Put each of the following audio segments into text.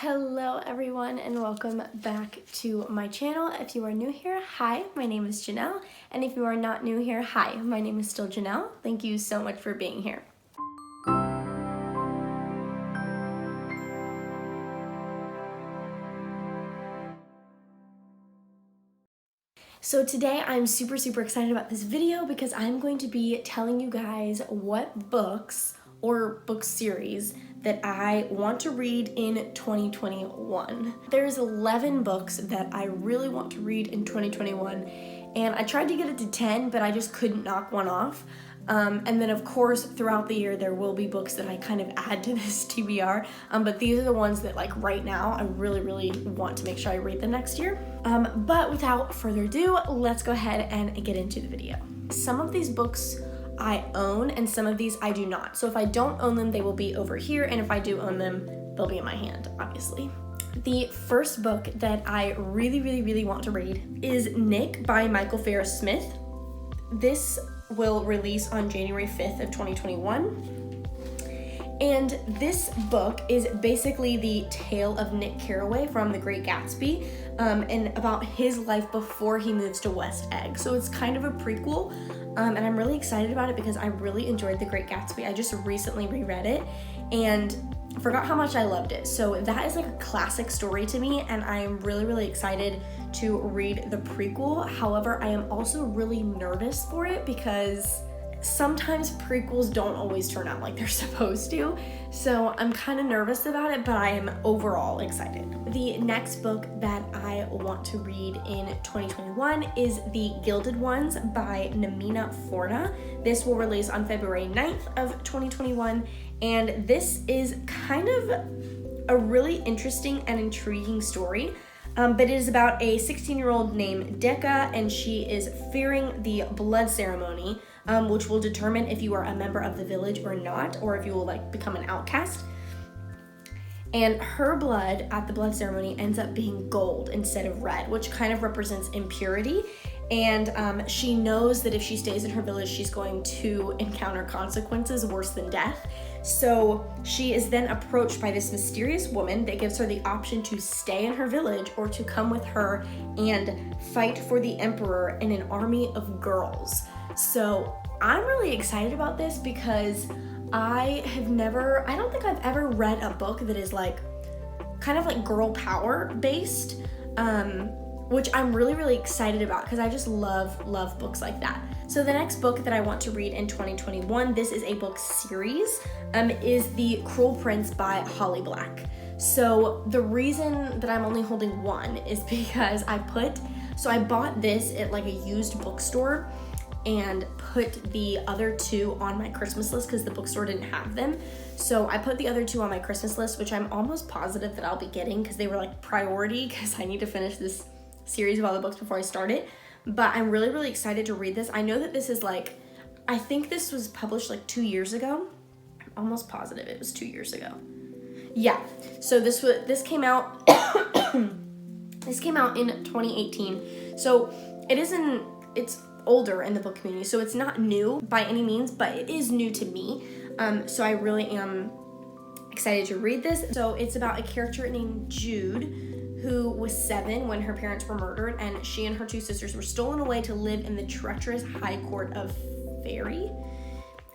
Hello everyone and welcome back to my channel. If you are new here, hi, my name is Janelle, and if you are not new here, hi, my name is still Janelle. Thank you so much for being here. So today I'm super excited about this video because I'm going to be telling you guys what books or book series that I want to read in 2021. There's 11 books that I really want to read in 2021, and I tried to get it to 10, but I just couldn't knock one off. And then of course throughout the year there will be books that I kind of add to this TBR, but these are the ones that like right now I really want to make sure I read them next year. But without further ado, let's go ahead and get into the video. Some of these books I own and some of these I do not. So if I don't own them, they will be over here, and if I do own them, they'll be in my hand, obviously. The first book that I really want to read is Nick by Michael Farris Smith. This will release on January 5th of 2021. And this book is basically the tale of Nick Carraway from The Great Gatsby, and about his life before he moves to West Egg. So it's kind of a prequel, and I'm really excited about it because I really enjoyed The Great Gatsby. I just recently reread it and forgot how much I loved it. So that is like a classic story to me, and I'm really excited to read the prequel. However, I am also really nervous for it because sometimes prequels don't always turn out like they're supposed to. So I'm kind of nervous about it, but I am overall excited. The next book that I want to read in 2021 is The Gilded Ones by Namina Forna. This will release on February 9th of 2021, and this is kind of a really interesting and intriguing story. But it is about a 16-year-old named Decca, and she is fearing the blood ceremony, which will determine if you are a member of the village or not, or if you will like become an outcast. And her blood at the blood ceremony ends up being gold instead of red, which kind of represents impurity. And she knows that if she stays in her village, she's going to encounter consequences worse than death. So she is then approached by this mysterious woman that gives her the option to stay in her village or to come with her and fight for the emperor in an army of girls. So I'm really excited about this because I don't think I've ever read a book that is like kind of like girl power based, which I'm really excited about because I just love books like that. So the next book that I want to read in 2021, this is a book series, is The Cruel Prince by Holly Black. So the reason that I'm only holding one is because I bought this at like a used bookstore and put the other two on my Christmas list because the bookstore didn't have them. So I put the other two on my Christmas list, which I'm almost positive that I'll be getting because they were like priority because I need to finish this series of all the books before I start it. But I'm really excited to read this. I know that this is like, I think this was published like 2 years ago. I'm almost positive it was 2 years ago. Yeah, so this came out this came out in 2018. So it's older in the book community, so it's not new by any means, but it is new to me. So I really am excited to read this. So it's about a character named Jude who was 7 when her parents were murdered, and she and her 2 sisters were stolen away to live in the treacherous high court of Fairy.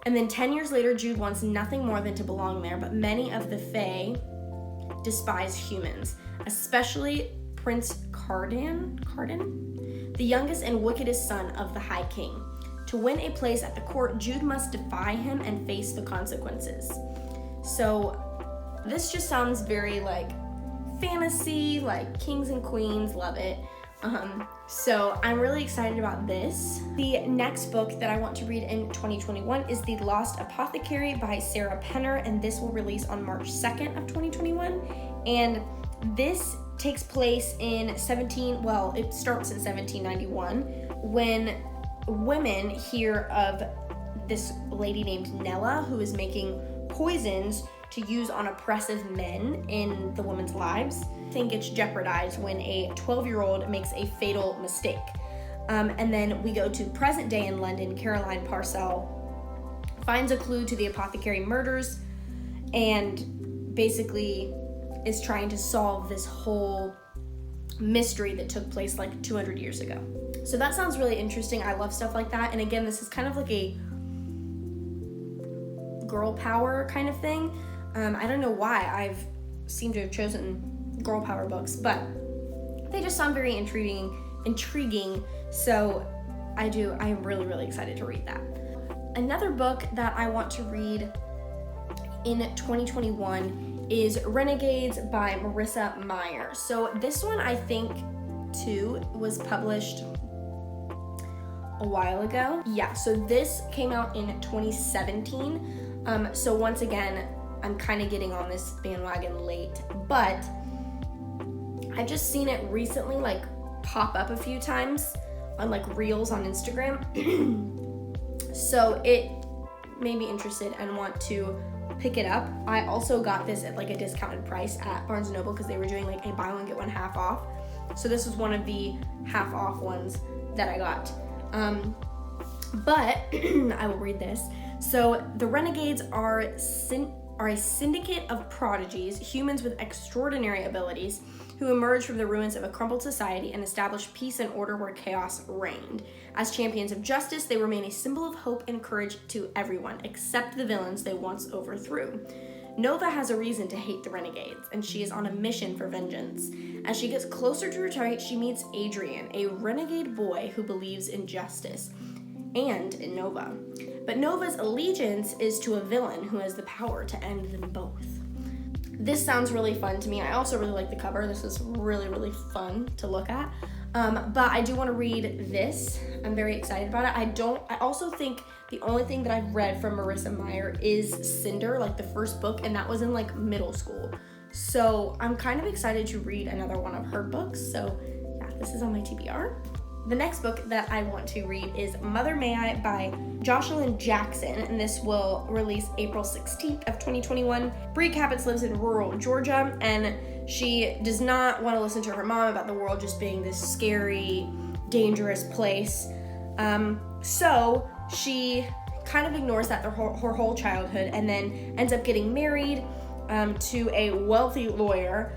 And then 10 years later, Jude wants nothing more than to belong there, but many of the Fae despise humans, especially Prince Cardan, the youngest and wickedest son of the High King. To win a place at the court, Jude must defy him and face the consequences. So this just sounds very like fantasy, like kings and queens, love it. So I'm really excited about this. The next book that I want to read in 2021 is The Lost Apothecary by Sarah Penner, and this will release on March 2nd of 2021. And this takes place in it starts in 1791 when women hear of this lady named Nella who is making poisons to use on oppressive men in the women's lives. I think it's jeopardized when a 12-year-old makes a fatal mistake. And then we go to present day in London. Caroline Parcell finds a clue to the apothecary murders and basically is trying to solve this whole mystery that took place like 200 years ago. So that sounds really interesting. I love stuff like that. And again, this is kind of like a girl power kind of thing. I don't know why I've seemed to have chosen girl power books, but they just sound very intriguing. So I am really, really excited to read that. Another book that I want to read in 2021 is Renegades by Marissa Meyer. So this one, I think, too, was published a while ago. Yeah, so this came out in 2017. So once again, I'm kind of getting on this bandwagon late, but I've just seen it recently like pop up a few times on like reels on Instagram. So it made me interested and want to pick it up. I also got this at like a discounted price at Barnes & Noble because they were doing like a buy one get one half off. So this was one of the half off ones that I got. But I will read this. So the Renegades are a syndicate of prodigies, humans with extraordinary abilities, who emerge from the ruins of a crumbled society and establish peace and order where chaos reigned. As champions of justice, they remain a symbol of hope and courage to everyone, except the villains they once overthrew. Nova has a reason to hate the Renegades, and she is on a mission for vengeance. As she gets closer to her target, she meets Adrian, a renegade boy who believes in justice, and in Nova. But Nova's allegiance is to a villain who has the power to end them both. This sounds really fun to me. I also really like the cover. This is really, really fun to look at. But I do want to read this. I'm very excited about it. I also think the only thing that I've read from Marissa Meyer is Cinder, like the first book, and that was in like middle school. So I'm kind of excited to read another one of her books. So yeah, this is on my TBR. The next book that I want to read is Mother May I by Jocelyn Jackson, and this will release April 16th of 2021. Bree Capitz lives in rural Georgia, and she does not want to listen to her mom about the world just being this scary, dangerous place. So she kind of ignores that her whole childhood and then ends up getting married to a wealthy lawyer.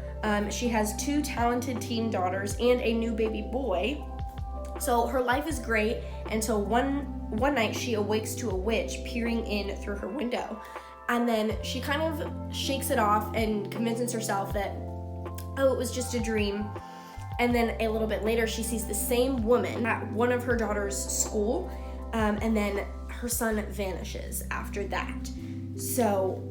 She has 2 talented teen daughters and a new baby boy. So her life is great until one night she awakes to a witch peering in through her window. And then she kind of shakes it off and convinces herself that, oh, it was just a dream. And then a little bit later, she sees the same woman at one of her daughter's school, and then her son vanishes after that. So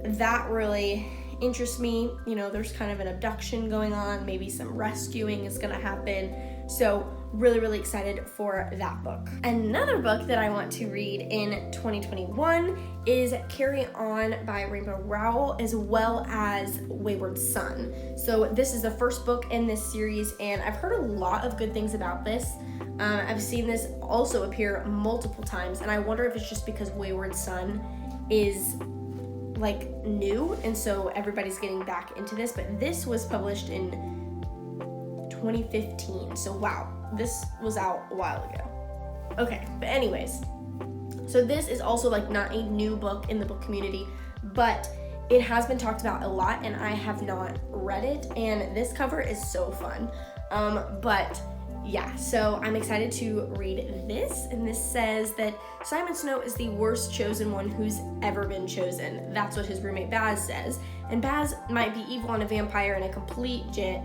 that really interests me. You know, there's kind of an abduction going on, maybe some rescuing is gonna happen. So really, really excited for that book. Another book that I want to read in 2021 is Carry On by Rainbow Rowell, as well as Wayward Son. So this is the first book in this series, and I've heard a lot of good things about this. I've seen this also appear multiple times, and I wonder if it's just because Wayward Son is like new, and so everybody's getting back into this, but this was published in 2015, so wow, this was out a while ago. Okay, but anyways, so this is also like not a new book in the book community, but it has been talked about a lot, and I have not read it, and this cover is so fun. But yeah, so I'm excited to read this, and this says that Simon Snow is the worst chosen one who's ever been chosen. That's what his roommate Baz says, and Baz might be evil and a vampire and a complete jit,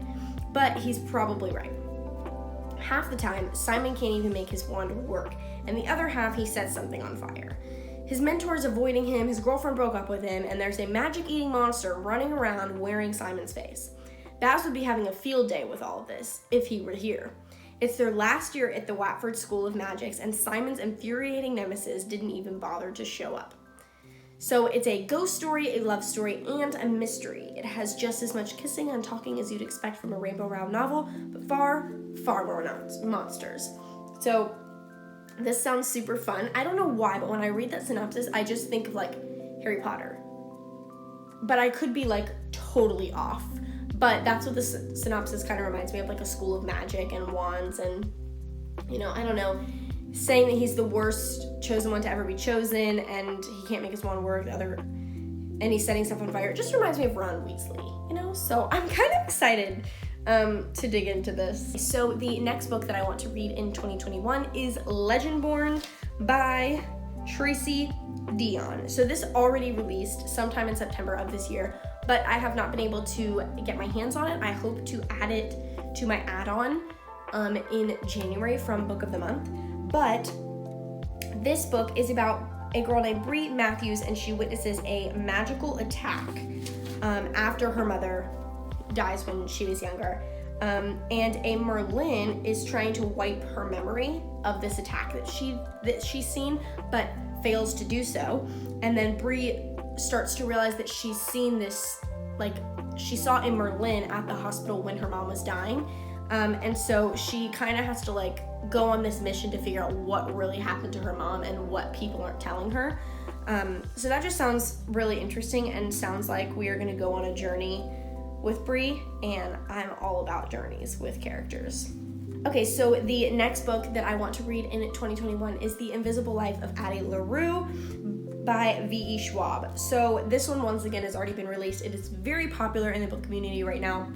but he's probably right. Half the time, Simon can't even make his wand work, and the other half he sets something on fire. His mentor is avoiding him, his girlfriend broke up with him, and there's a magic-eating monster running around wearing Simon's face. Baz would be having a field day with all of this, if he were here. It's their last year at the Watford School of Magics, and Simon's infuriating nemesis didn't even bother to show up. So it's a ghost story, a love story, and a mystery. It has just as much kissing and talking as you'd expect from a Rainbow Rowell novel, but far, far more monsters. So this sounds super fun. I don't know why, but when I read that synopsis, I just think of like Harry Potter. But I could be like totally off. But that's what the synopsis kind of reminds me of, like a school of magic and wands and, you know, I don't know, saying that he's the worst chosen one to ever be chosen and he can't make his wand work, and he's setting stuff on fire. It just reminds me of Ron Weasley. you know? So I'm kind of excited to dig into this. So the next book that I want to read in 2021 is Legendborn by Tracy Dion. So this already released sometime in September of this year, but I have not been able to get my hands on it. I hope to add it to my add-on in January from Book of the Month. But this book is about a girl named Bree Matthews, and she witnesses a magical attack after her mother dies when she was younger. And a Merlin is trying to wipe her memory of this attack that she's seen, but fails to do so. And then Bree starts to realize that she's seen this, like, she saw a Merlin at the hospital when her mom was dying. And so she kind of has to, like, go on this mission to figure out what really happened to her mom and what people aren't telling her. So that just sounds really interesting and sounds like we are going to go on a journey with Bree, and I'm all about journeys with characters. Okay, so the next book that I want to read in 2021 is The Invisible Life of Addie LaRue by V.E. Schwab. So this one, once again, has already been released. It is very popular in the book community right now.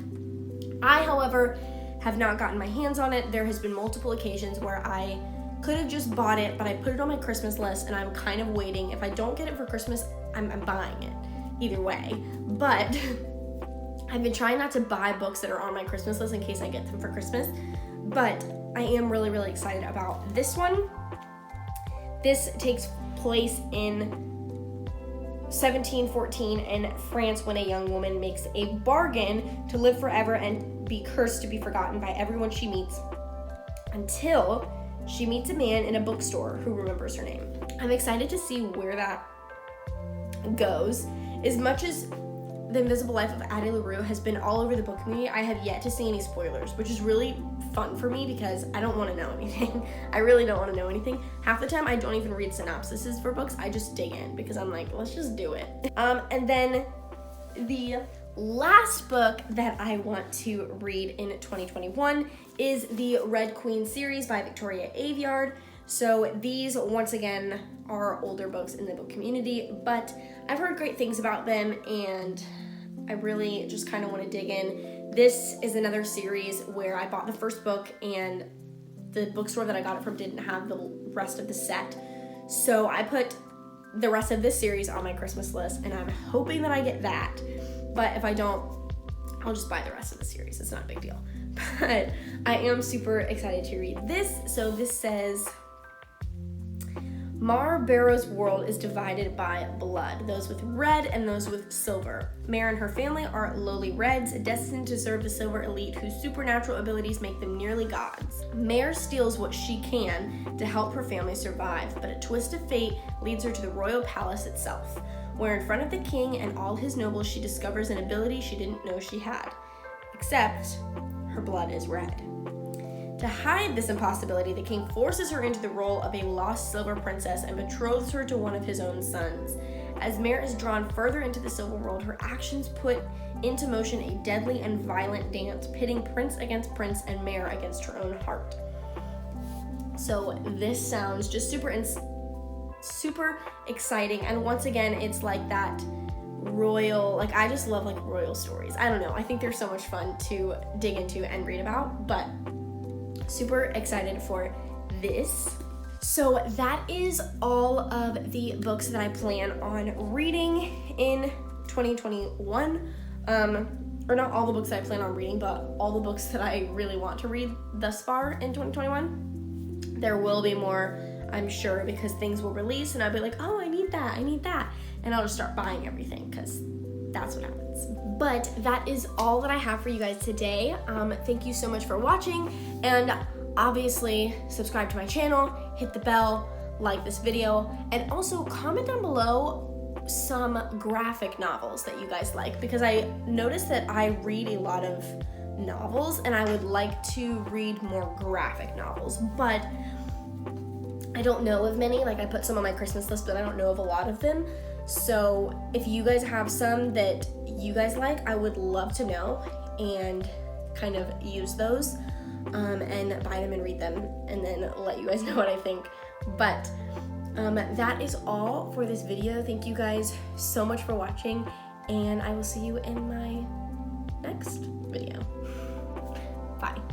I, however, have not gotten my hands on it. There has been multiple occasions where I could have just bought it, but I put it on my Christmas list, and I'm kind of waiting. If I don't get it for Christmas, I'm buying it either way. But I've been trying not to buy books that are on my Christmas list in case I get them for Christmas, but I am really, really excited about this one. This takes place in 1714 in France when a young woman makes a bargain to live forever and be cursed to be forgotten by everyone she meets until she meets a man in a bookstore who remembers her name. I'm excited to see where that goes. As much as The Invisible Life of Addie LaRue has been all over the book community, I have yet to see any spoilers, which is really fun for me because I don't want to know anything. I really don't want to know anything. Half the time I don't even read synopsises for books. I just dig in because I'm like, let's just do it. And then the last book that I want to read in 2021 is the Red Queen series by Victoria Aveyard. So these, once again, are older books in the book community, but I've heard great things about them, and I really just kind of want to dig in. This is another series where I bought the first book, and the bookstore that I got it from didn't have the rest of the set. So I put the rest of this series on my Christmas list, and I'm hoping that I get that. But if I don't, I'll just buy the rest of the series. It's not a big deal. But I am super excited to read this. So this says, Mar Barrow's world is divided by blood, those with red and those with silver. Mare and her family are lowly reds, destined to serve the silver elite whose supernatural abilities make them nearly gods. Mare steals what she can to help her family survive, but a twist of fate leads her to the royal palace itself, where in front of the king and all his nobles she discovers an ability she didn't know she had. Except her blood is red. To hide this impossibility, the king forces her into the role of a lost silver princess and betroths her to one of his own sons. As Mare is drawn further into the silver world, her actions put into motion a deadly and violent dance, pitting prince against prince and Mare against her own heart. So this sounds just super exciting, and once again, it's like that royal, like, I just love, like, royal stories. I don't know, I think they're so much fun to dig into and read about, but super excited for this. So that is all of the books that I plan on reading in 2021. Or not all the books that I plan on reading, but all the books that I really want to read thus far in 2021. There will be more, I'm sure, because things will release and I'll be like, oh, I need that, and I'll just start buying everything because that's what happens. But that is all that I have for you guys today. Thank you so much for watching, and obviously subscribe to my channel, hit the bell, like this video, and also comment down below some graphic novels that you guys like, because I noticed that I read a lot of novels and I would like to read more graphic novels, but I don't know of many. Like, I put some on my Christmas list, but I don't know of a lot of them. So if you guys have some that you guys like, I would love to know and kind of use those and buy them and read them and then let you guys know what I think. But that is all for this video. Thank you guys so much for watching, and I will see you in my next video. Bye.